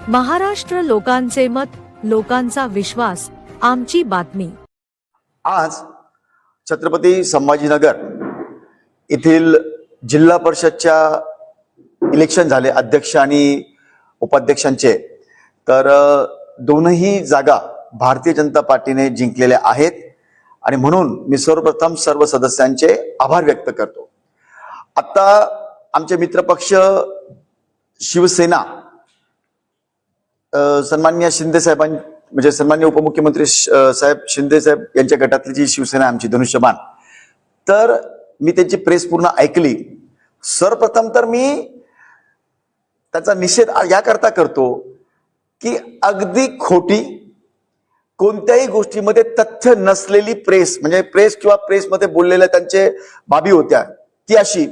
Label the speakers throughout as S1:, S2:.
S1: महाराष्ट्र लोकांचे मत, लोकांचा विश्वास, आमची बातमी।
S2: आज छत्रपती संभाजीनगर येथील जिल्हा परिषदच्या इलेक्शन झाले अध्यक्ष आणि उपाध्यक्षांचे। तर दोनही जागा भारतीय जनता पार्टीने जिंकलेल्या आहेत आणि म्हणून मी सर्वप्रथम सर्व सदस्यांचे आभार व्यक्त करतो। आता आमचे मित्रपक्ष शिवसेना सन्माननीय शिंदे साहेबां म्हणजे सन्माननीय उपमुख्यमंत्री साहेब शिंदे साहेब यांच्या गटातली जी शिवसेना आमची धनुष्यबाण, तर मी त्यांची प्रेस पूर्ण ऐकली। सर्वप्रथम तर मी त्याचा निषेध याकरता करतो की अगदी खोटी कोणत्याही गोष्टीमध्ये तथ्य नसलेली प्रेस, म्हणजे प्रेस किंवा प्रेसमध्ये बोललेल्या त्यांचे बाबी होत्या ती अशी,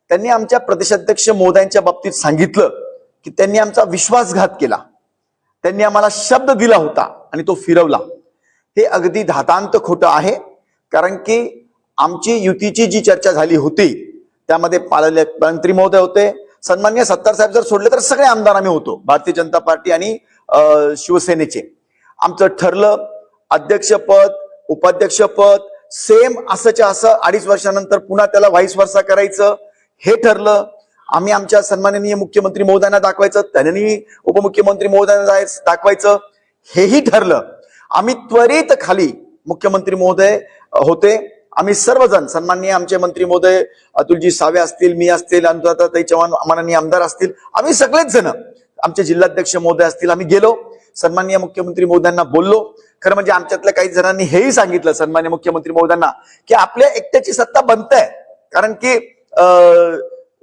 S2: त्यांनी आमच्या प्रदेशाध्यक्ष महोदयांच्या बाबतीत सांगितलं की त्यांनी आमचा विश्वासघात केला, त्यांनी आम्हाला शब्द दिला होता आणि तो फिरवला। हे अगदी धातांत खोटं आहे, कारण की आमची युतीची जी चर्चा झाली होती त्यामध्ये पालकमंत्री महोदय होते, सन्माननीय सत्तार साहेब जर सोडले तर सगळे आमदार आम्ही होतो, भारतीय जनता पार्टी आणि शिवसेनेचे। आमचं ठरलं अध्यक्षपद उपाध्यक्षपद सेम असंच्या असं 2.5 वर्षानंतर पुन्हा त्याला व्हाईस वर्सा करायचं हे ठरलं। आम्ही आमच्या सन्माननीय मुख्यमंत्री महोदयांना दाखवायचं, त्यांनी उपमुख्यमंत्री महोदयांना दाखवायचं हेही ठरलं। आम्ही त्वरित खाली मुख्यमंत्री महोदय होते, आम्ही सर्वजण सन्माननीय आमचे मंत्री महोदय अतुलजी सावे असतील, मी असतील, अनुराधाताई चव्हाण माननीय आमदार असतील, आम्ही सगळेच जण, आमचे जिल्हाध्यक्ष महोदय असतील, आम्ही गेलो सन्माननीय मुख्यमंत्री महोदयांना बोललो। खरं म्हणजे आमच्यातल्या काही जणांनी हेही सांगितलं सन्माननीय मुख्यमंत्री महोदयांना की आपल्या एकट्याची सत्ता बनते, कारण की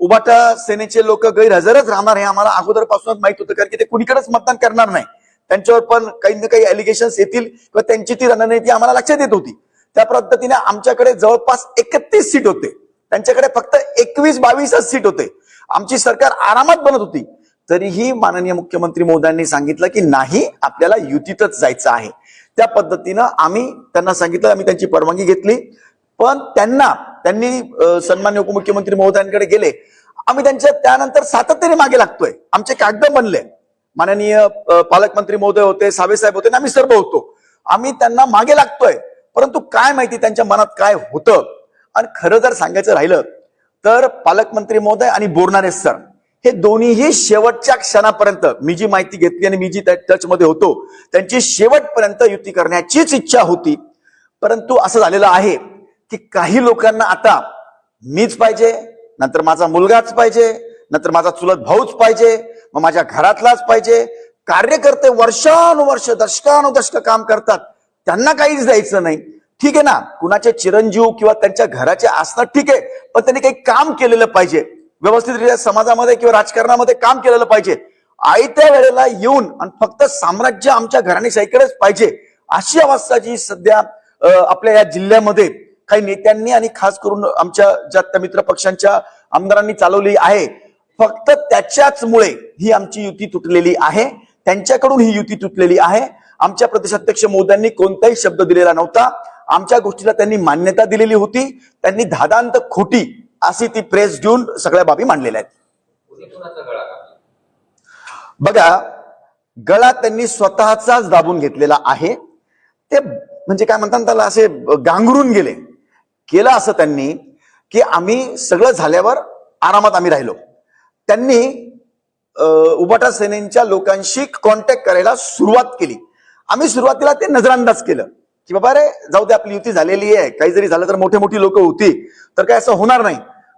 S2: उबाटा सेनेचे लोक गैरहजरच राहणार हे आम्हाला अगोदरपासूनच माहित होतं, कारण की ते कुणीकडेच मतदान करणार नाही, त्यांच्यावर पण काही ना काही एलिगेशन्स येतील किंवा त्यांची ती रणनीती आम्हाला लक्षात येत होती। त्या पद्धतीने आमच्याकडे जवळपास 31 सीट होते, त्यांच्याकडे फक्त 21-22 सीट होते, आमची सरकार आरामात बनत होती। तरीही माननीय मुख्यमंत्री महोदयांनी सांगितलं की नाही, आपल्याला युतीतच जायचं आहे। त्या पद्धतीनं आम्ही त्यांना सांगितलं, आम्ही त्यांची परवानगी घेतली, पण त्यांनी सन्माननीय उपमुख्यमंत्री महोदयांकडे गेले। आम्ही त्यांच्या त्यानंतर सातत्याने मागे लागतोय, आमचे कागद बनले, माननीय पालकमंत्री महोदय होते, सावे साहेब होते, आम्ही सर्व होतो, आम्ही त्यांना मागे लागतोय, परंतु काय माहिती त्यांच्या मनात काय होतं। आणि खरं जर सांगायचं राहिलं तर पालकमंत्री महोदय आणि बोरनारे सर हे दोन्हीही शेवटच्या क्षणापर्यंत, मी जी माहिती घेतली आणि मी जी टच मध्ये होतो, त्यांची शेवटपर्यंत युती करण्याचीच इच्छा होती। परंतु असं झालेलं आहे की काही लोकांना आता मीच पाहिजे, नंतर माझा मुलगाच पाहिजे, नंतर माझा चुलत भाऊच पाहिजे, मग माझ्या घरातलाच पाहिजे। कार्यकर्ते वर्षानुवर्ष दशकानुदशक काम करतात, त्यांना काहीच द्यायचं नाही। ठीक आहे ना, कुणाचे चिरंजीव किंवा त्यांच्या घराचे असणं ठीक आहे, पण त्यांनी काही काम केलेलं पाहिजे, व्यवस्थितरित्या समाजामध्ये किंवा राजकारणामध्ये काम केलेलं पाहिजे। आयत्या वेळेला येऊन आणि फक्त साम्राज्य आमच्या घराणेशाहीकडेच पाहिजे, अशी अवस्था जी सध्या आपल्या या जिल्ह्यामध्ये काही नेत्यांनी आणि खास करून आमच्या ज्या मित्र पक्षांच्या आमदारांनी चालवली आहे, फक्त त्याच्याचमुळे ही आमची युती तुटलेली आहे, त्यांच्याकडून ही युती तुटलेली आहे। आमच्या प्रदेशाध्यक्ष महोदयांनी कोणताही शब्द दिलेला नव्हता, आमच्या गोष्टीला त्यांनी मान्यता दिलेली होती, त्यांनी धादांत खोटी अशी ती प्रेस घेऊन सगळ्या बाबी मांडलेल्या आहेत। बघा, गळा त्यांनी स्वतःचाच दाबून घेतलेला आहे, ते म्हणजे काय म्हणतात त्याला, असे गांगरून गेले, केलं असं त्यांनी की आम्ही सगळं झाल्यावर आरामात आम्ही राहिलो। त्यांनी उबाटा सेनेच्या लोकांशी कॉन्टॅक्ट करायला सुरुवात केली, आम्ही सुरुवातीला ते नजरांदाज केलं की बाबा रे जाऊ दे, आपली युती झालेली आहे, काही जरी झालं तर मोठी लोक होती तर काय असं होणार नाही।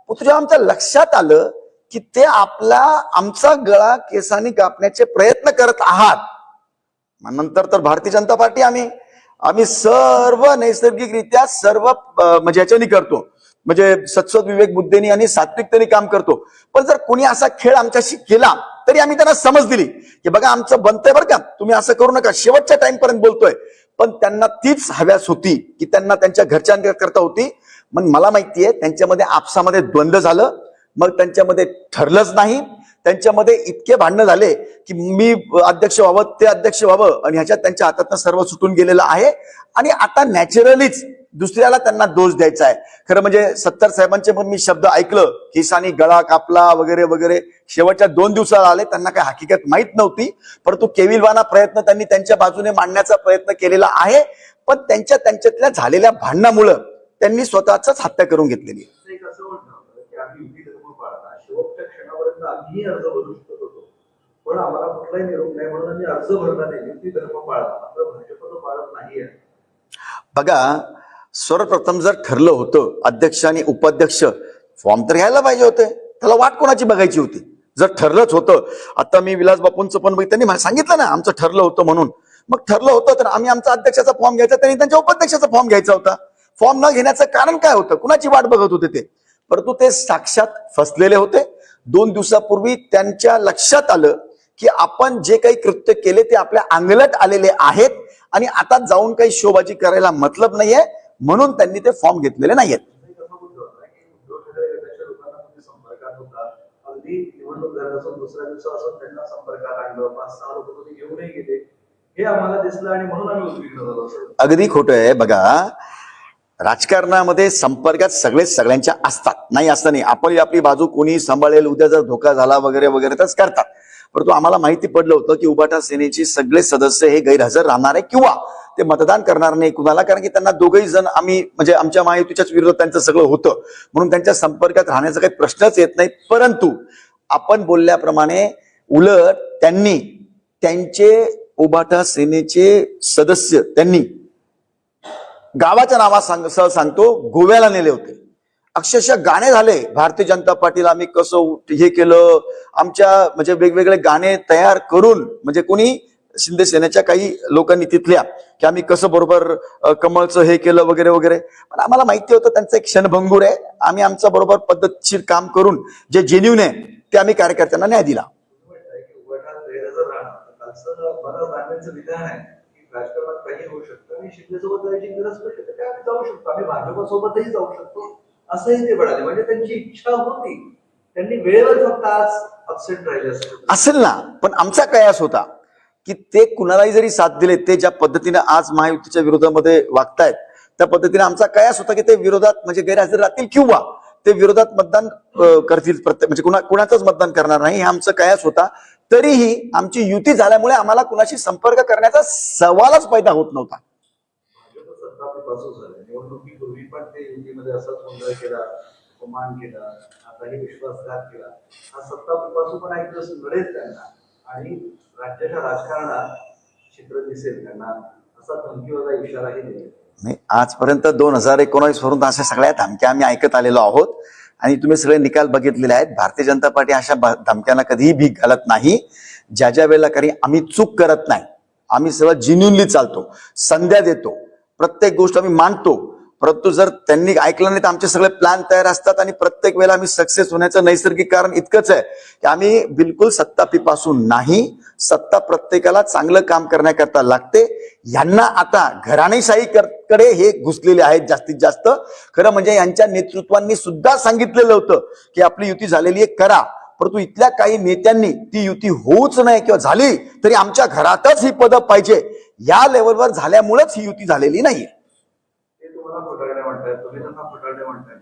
S2: पण तुझ्या आमच्या लक्षात आलं की ते आमचा गळा केसांनी कापण्याचे प्रयत्न करत आहात। नंतर तर भारतीय जनता पार्टी आम्ही सर्व नैसर्गिकरित्या सर्व म्हणजे याच्यानी करतो, म्हणजे सत्सद विवेक बुद्धीने आणि सात्विकतेने काम करतो। पण जर कोणी असा खेळ आमच्याशी केला तरी आम्ही त्यांना समज दिली की बघा आमचं बनतंय बरं का, तुम्ही असं करू नका, शेवटच्या टाइम पर्यंत बोलतोय। पण त्यांना तीच हव्यास होती की त्यांना त्यांच्या घरच्यांकरता होती। मग मला माहितीये त्यांच्यामध्ये आपसामध्ये द्वंद्व झालं, मग त्यांच्यामध्ये ठरलंच नाही, त्यांच्यामध्ये इतके भांडणं झाले की मी अध्यक्ष व्हावं, ते अध्यक्ष व्हावं, आणि ह्याच्यात त्यांच्या हातातनं सर्व सुटून गेलेलं आहे। आणि आता नॅचरलीच दुसऱ्याला त्यांना दोष द्यायचा आहे. खरं म्हणजे सत्तार साहेबांचे पण मी शब्द ऐकलं, केसानी गळा कापला वगैरे वगैरे. शेवटच्या 2 दिवसाला आले, त्यांना काही हकीकत माहीत नव्हती, परंतु केविलवाना प्रयत्न त्यांनी त्यांच्या बाजूने मांडण्याचा प्रयत्न केलेला आहे. पण त्यांच्यातल्या झालेल्या भांडणामुळे त्यांनी स्वतःच हत्या करून घेतलेली.
S3: शेवटच्या क्षणापर्यंत आम्ही अर्ज भरू शकत होतो, पण आम्हाला कुठलाही निरोप नाही म्हणून आम्ही अर्ज भरला नाही. युती धर्म पाळला, मात्र भाजप तो पाळत नाहीये.
S2: बघा, सर्वप्रथम जर ठरलं होतं अध्यक्ष आणि उपाध्यक्ष, फॉर्म तर घ्यायला पाहिजे होते. त्याला वाट कोणाची बघायची होती? जर ठरलंच होतं, आता मी विलास बापूंचं पण त्यांनी मला सांगितलं ना आमचं ठरलं होतं म्हणून. मग ठरलं होतं तर आम्ही आमचा अध्यक्षाचा फॉर्म घ्यायचा, त्यांनी त्यांच्या उपाध्यक्षाचा फॉर्म घ्यायचा होता. फॉर्म न घेण्याचं कारण काय होतं? कुणाची वाट बघत होते ते? परंतु ते साक्षात फसलेले होते. 2 दिवसापूर्वी त्यांच्या लक्षात आलं की आपण जे काही कृत्य केले ते आपल्या अंगलट आलेले आहेत आणि आता जाऊन काही शोबाजी करायला मतलब नाहीये, म्हणून त्यांनी ते फॉर्म घेतलेले नाहीयेत.
S3: संपर्कात होता, अगदी निवडणूक झाल्यापासून दुसऱ्या दिवसापासून त्यांना संपर्कात आणलं, 5-6 लोक तुम्ही घेऊनही गेले, हे आम्हाला दिसलं आणि म्हणून आम्ही उद्विग्न झालो.
S2: अगदी खोटं आहे. बघा, राजकारणामध्ये संपर्कात सगळ्यांच्या असतात, नाही असं नाही. आपली बाजू कोणी सांभाळेल, उद्या जर धोका झाला वगैरे वगैरे तरच करतात. परंतु आम्हाला माहिती पडलं होतं की उबाटा सेनेचे सगळे सदस्य हे गैरहजर राहणार आहे किंवा ते मतदान करणार नाही कुणाला, कारण की त्यांना दोघही जण आम्ही म्हणजे आमच्या महायुतीच्याच विरोधात त्यांचं सगळं होतं, म्हणून त्यांच्या संपर्कात राहण्याचा काही प्रश्नच येत नाही. परंतु आपण बोलल्याप्रमाणे उलट त्यांनी त्यांचे उबाटा सेनेचे सदस्य त्यांनी गावाच्या नावासह सांगतो गोव्याला नेले होते. अक्षरशः गाणे झाले, भारतीय जनता पार्टीला आम्ही कसं हे केलं, आमच्या म्हणजे वेगवेगळे गाणे तयार करून, म्हणजे कोणी शिंदे सेनेच्या काही लोकांनी तिथल्या, की आम्ही कसं बरोबर कमळचं हे केलं वगैरे वगैरे. पण आम्हाला माहिती होतं त्यांचं एक क्षणभंगूर आहे. आम्ही आमचं बरोबर पद्धतशीर काम करून जे जेन्युन आहे ते आम्ही कार्यकर्त्यांना न्याय दिला.
S3: विधान आहे की राजकारणात काही होऊ शकतं आणि शिंदेसोबत जायची गरज पडली तर आम्ही जाऊ शकतो, आम्ही भाजपसोबतही जाऊ शकतो असंही ते म्हणाले. म्हणजे त्यांची इच्छा होती, त्यांनी वेळेवर फक्त आज अपसेट राहिले
S2: असेल ना. पण आमचा कयास होता की ते कुणालाही जरी साथ दिले, ते ज्या पद्धतीने आज महायुतीच्या विरोधामध्ये वागतायत त्या पद्धतीने आमचा कयास होता की ते विरोधात म्हणजे गैरहजर राहतील किंवा ते विरोधात मतदान करतील, प्रत्येक म्हणजे कुणाचंच मतदान करणार नाही, हे आमचं कयास होता. तरीही आमची युती झाल्यामुळे आम्हाला कुणाशी संपर्क करण्याचा सवालच पैदा होत नव्हता.
S3: निवडणुकीपूर्वी पण ते युतीमध्ये असाच गोंधळ केला, अपमान केला, आताही विश्वासघात केला. हा सत्तापासून पण एक दिवस लढेल त्यांना आणि राज्याच्या राजकारणात चित्र दिसेल त्यांना, असा धमकीवाला इशाराही दिला.
S2: नाही, आजपर्यंत 2019 वरून अशा सगळ्या धमक्या आम्ही ऐकत आलेलो आहोत आणि तुम्ही सगळे निकाल बघितलेले आहेत. भारतीय जनता पार्टी अशा धमक्यांना कधीही भीक घालत नाही. ज्या वेळेला काही आम्ही चूक करत नाही, आम्ही सगळं जिन्युनली चालतो, संध्या देतो, प्रत्येक गोष्ट आम्ही मांडतो. परंतु जर त्यांनी ऐकलं नाही तर आमचे सगळे प्लॅन तयार असतात आणि प्रत्येक वेळेला आम्ही सक्सेस होण्याचं नैसर्गिक कारण इतकंच आहे की आम्ही बिलकुल सत्ता पिपासून नाही. सत्ता प्रत्येकाला चांगलं काम करण्याकरता लागते. यांना आता घराणेशाही कडे हे घुसलेले आहेत जास्तीत जास्त. खरं म्हणजे यांच्या नेतृत्वांनी सुद्धा सांगितलेलं होतं की आपली युती झालेली आहे करा, परंतु इथल्या काही नेत्यांनी ती युती होऊच नाही किंवा झाली तरी आमच्या घरातच ही पदं पाहिजे या लेवलवर झाल्यामुळेच ही युती झालेली नाही.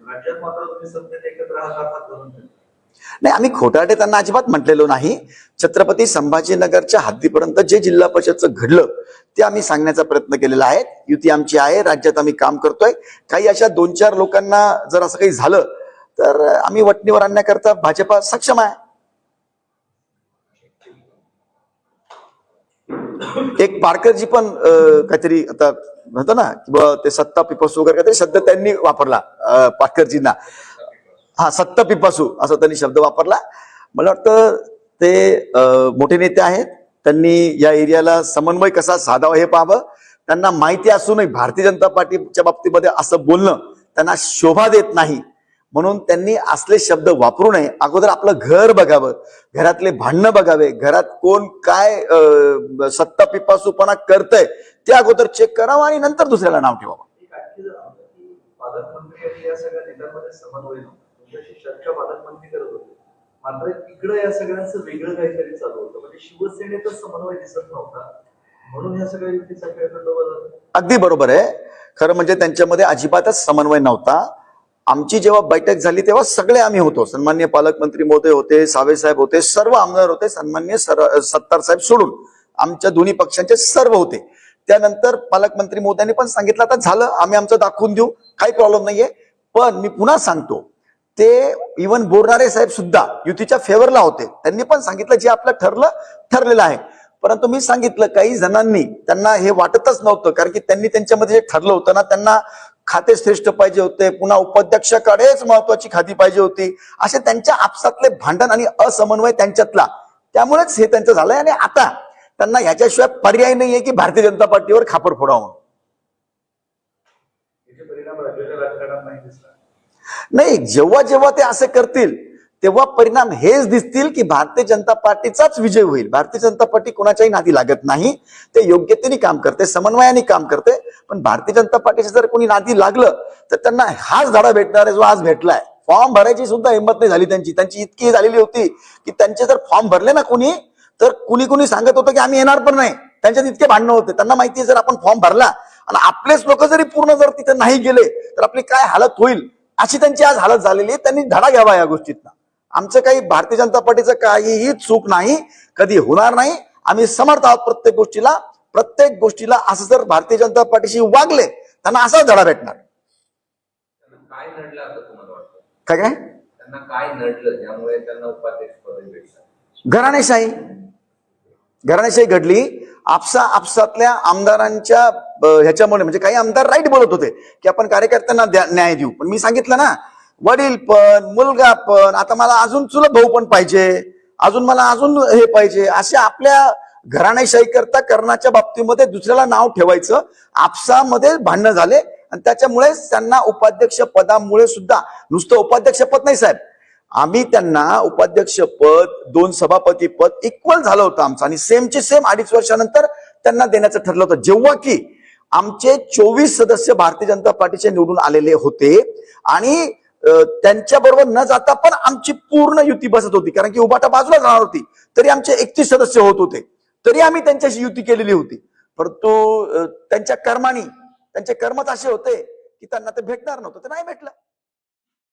S3: राज्यात मात्र तुम्ही सत्तेत एकत्र आहात.
S2: नाही, आम्ही खोटारडे त्यांना अजिबात म्हटलेलो नाही. छत्रपती संभाजीनगरच्या हद्दीपर्यंत जे जिल्हा परिषदचं घडलं ते आम्ही सांगण्याचा प्रयत्न केलेला आहे. युती आमची आहे, राज्यात आम्ही काम करतोय. काही अशा 2-4 लोकांना जर असं काही झालं तर आम्ही वटणीवर आणण्याकरता भाजपा सक्षम आहे. एक पारकरजी पण काहीतरी आता म्हणतो ना किंवा ते सत्ता पिपासू वगैरे काहीतरी शब्द त्यांनी वापरला पारकरजींना. हा, सत्ता पिपासू असं त्यांनी शब्द वापरला. मला वाटतं ते मोठे नेते आहेत, त्यांनी या एरियाला समन्वय कसा साधावा हे पाहावं. त्यांना माहिती असूनही भारतीय जनता पार्टीच्या बाबतीमध्ये असं बोलणं त्यांना शोभा देत नाही, म्हणून त्यांनी असले शब्द वापरू नये. अगोदर आपलं घर बघावं, घरातले भांडणं बघावे, घरात कोण काय सत्ता पिपासूपणा करतंय ते अगोदर चेक करावं आणि नंतर दुसऱ्याला नाव ठेवावं.
S3: पालकमंत्री या सगळ्या नेत्यांमध्ये समन्वय तुमच्याशी चर्चा पालकमंत्री करत होते, मात्र इकडे या सगळ्यांचं वेगळं काहीतरी चालू होतं. म्हणजे शिवसेनेचा समन्वय दिसत नव्हता म्हणून ह्या सगळ्या युतीचा खेळ खंडोबा झाला.
S2: अगदी बरोबर आहे. खरं म्हणजे त्यांच्यामध्ये अजिबातच समन्वय नव्हता. आमची जेव्हा बैठक झाली तेव्हा सगळे आम्ही होतो. सन्मान्य पालकमंत्री महोदय होते, सावे साहेब होते, सर्व आमदार होते, सन्मान्य सत्तार साहेब सोडून आमच्या दोन्ही पक्षांचे सर्व होते. त्यानंतर पालकमंत्री महोदयांनी पण सांगितलं आता झालं, आम्ही आमचं दाखवून देऊ, काही प्रॉब्लेम नाहीये. पण मी पुन्हा सांगतो, ते इव्हन बोरणारे साहेब सुद्धा युतीच्या फेवरला होते. त्यांनी पण सांगितलं जे आपलं ठरलेलं आहे. परंतु मी सांगितलं काही जणांनी त्यांना हे वाटतच नव्हतं, कारण की त्यांनी त्यांच्यामध्ये जे ठरलं होतं ना, त्यांना खाते श्रेष्ठ पाहिजे होते, पुन्हा उपाध्यक्षाकडेच महत्वाची खाती पाहिजे होती, असे त्यांच्या आपसातले भांडण आणि असमन्वय त्यांच्यातला, त्यामुळेच हे त्यांचं झालंय. आणि आता त्यांना ह्याच्याशिवाय पर्याय नाहीये की भारतीय जनता पार्टीवर खापर फोडावं.
S3: याचे परिणाम राज्याच्या राजकारणात नाही दिसला.
S2: नाही, जेव्हा जेव्हा ते असे करतील तेव्हा परिणाम हेच दिसतील की भारतीय जनता पार्टीचाच विजय होईल. भारतीय जनता पार्टी कोणाच्याही नादी लागत नाही, ते योग्यतेने काम करते, समन्वयाने काम करते. पण भारतीय जनता पार्टीचे जर कोणी नादी लागलं तर त्यांना हाच धडा भेटणार आहे जो आज भेटलाय. फॉर्म भरायची सुद्धा हिंमत नाही झाली त्यांची इतकी झालेली होती की त्यांचे जर फॉर्म भरले ना कोणी, तर कुणी सांगत होतं की आम्ही येणार पण नाही. त्यांच्यात इतके भांडणं होते. त्यांना माहिती आहे जर आपण फॉर्म भरला आणि आपलेच लोक जरी पूर्ण जर तिथे नाही गेले तर आपली काय हालत होईल, अशी त्यांची आज हालत झालेली आहे. त्यांनी धडा घ्यावा या गोष्टीतनं. आमचं काही भारतीय जनता पार्टीचं काहीही चूक नाही, कधी होणार नाही. आम्ही समर्थ आहोत प्रत्येक गोष्टीला असं जर भारतीय जनता पार्टीशी वागले त्यांना असाच धडा भेटणार.
S4: काय नडलं असं तुम्हाला वाटतं?
S2: काय
S4: त्यांना काय नडलं ज्यामुळे त्यांना उपाध्यक्ष पद भेटलं?
S2: घराणेशाही घडली. आपसातल्या आमदारांच्या ह्याच्यामुळे, म्हणजे काही आमदार राईट बोलत होते की आपण कार्यकर्त्यांना न्याय देऊ. पण मी सांगितलं ना, वडील पण, मुलगा पण, आता मला अजून चुलत भाऊ पण पाहिजे, मला अजून हे पाहिजे, असे आपल्या घराणेशाही करता करण्याच्या बाबतीमध्ये दुसऱ्याला नाव ठेवायचं. आपसामध्ये भांडणं झाले आणि त्याच्यामुळे त्यांना उपाध्यक्ष पदामुळे सुद्धा, नुसतं उपाध्यक्ष पद नाही साहेब, आम्ही त्यांना उपाध्यक्ष पद, 2 सभापती पद इक्वल झालं होतं आमचं, आणि सेमचे सेम 2.5 वर्षानंतर त्यांना देण्याचं ठरलं होतं. जेव्हा की आमचे 24 सदस्य भारतीय जनता पार्टीचे निवडून आलेले होते आणि त्यांच्या बरोबर न जाता पण आमची पूर्ण युती बसत होती, कारण की उभाटा बाजूला जाणार होती, तरी आमचे 31 सदस्य होत होते, तरी आम्ही त्यांच्याशी युती केलेली होती. परंतु त्यांच्या कर्माने, त्यांचे कर्मच असे होते की त्यांना ते भेटणार नव्हतं, ते नाही भेटलं.